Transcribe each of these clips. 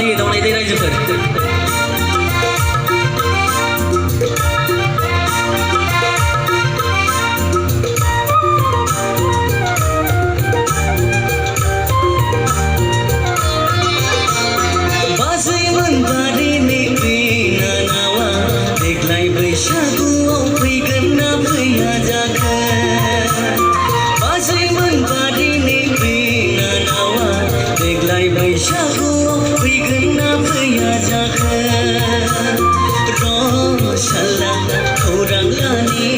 फालियो दावनाय दै रायजोफोर बैसागुआव फैगोन ना फैया जाखो बाजैमोन बारिनि बिनानावा देग्लाय बैसागुआव फैगोन ना फैया जाखो रसाला खौरां लानि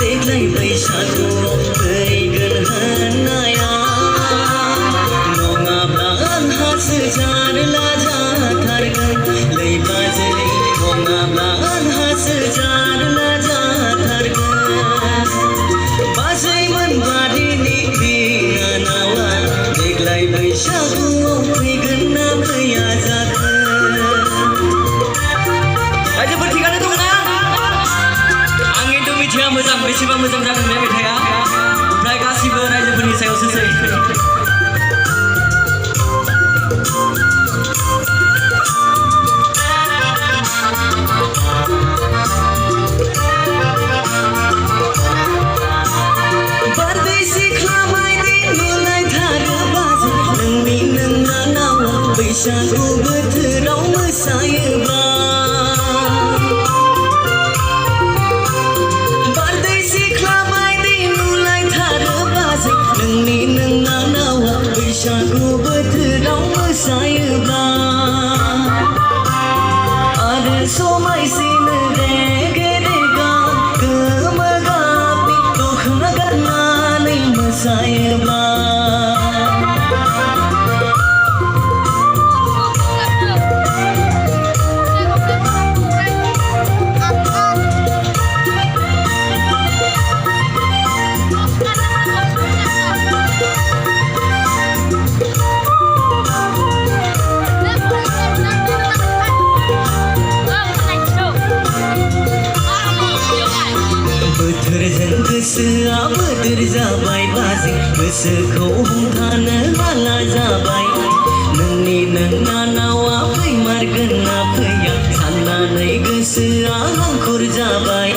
देग्लाय बैसागुआव फैगोन होननाया नङाब्ला आंहासो जारला जाथारगोन लै बाजै नङाब्ला आंहासो जारला जाथारगोन बाजैमोन बारिनि बिनानावा देग्लाय बैसागुआव फैगोन ना फैया जाखो रायजोफोर थिगानो दङ ना आं खिन्थु मिथिया मोजां बेसेबां मोजां जागोन बे मेथाइआ ओमफ्राय गासिबो रायजोफोरनि सायावसोसै बैसागु बोथोराव मोसायोबा बारदै सिख्ला बायदि नुलायथारो बाजै नोंनि नोंनानावा बैसागु बोथोराव मोसायोबा आरो समायसिनो रेगे रेगां गोमो गाबनि दख'ना गाननानै मोसायोबा बोथोरजों गोसोआ बोदोर जाबाय बाजै गोसोखौ हमथानो हाला जाबाय नोंनि नोंनानावा फैमारगोन ना फैया साननानै गोसोआ हांखुर जाबाय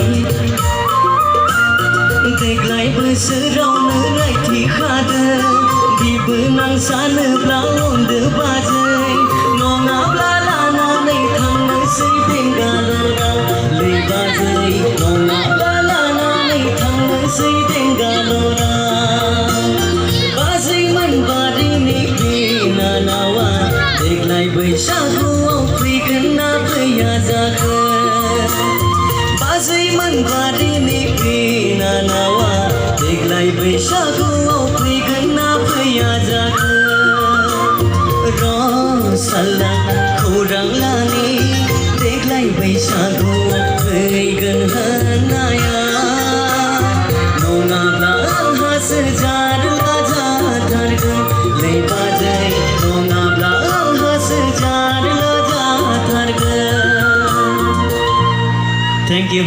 देग्लाय बोसोरावनो रायथिखादों बिबोनां सानोब्ला अनदो बाजै नङाब्ला लानानै थांनोसै बेंगालराव लै बाजै नङाब्ला थांनोसै बेंगालराव बाजैमोन बारिनि बिनानावा देग्लाय बैसागुआव फैगोन ना फैया जाखो बाजैमोन बारिनि बिनानावा देग्लाय बैसागुआव फैगोन ना फैया जाखो रसाला खौरां लानि देग्लाय बैसागुआव फैगोन होननाया नङाब्ला आंहासो जारला जाथारगोन लै बाजै नङाब्ला आंहासो जारला जाथारगोन थेंक इउ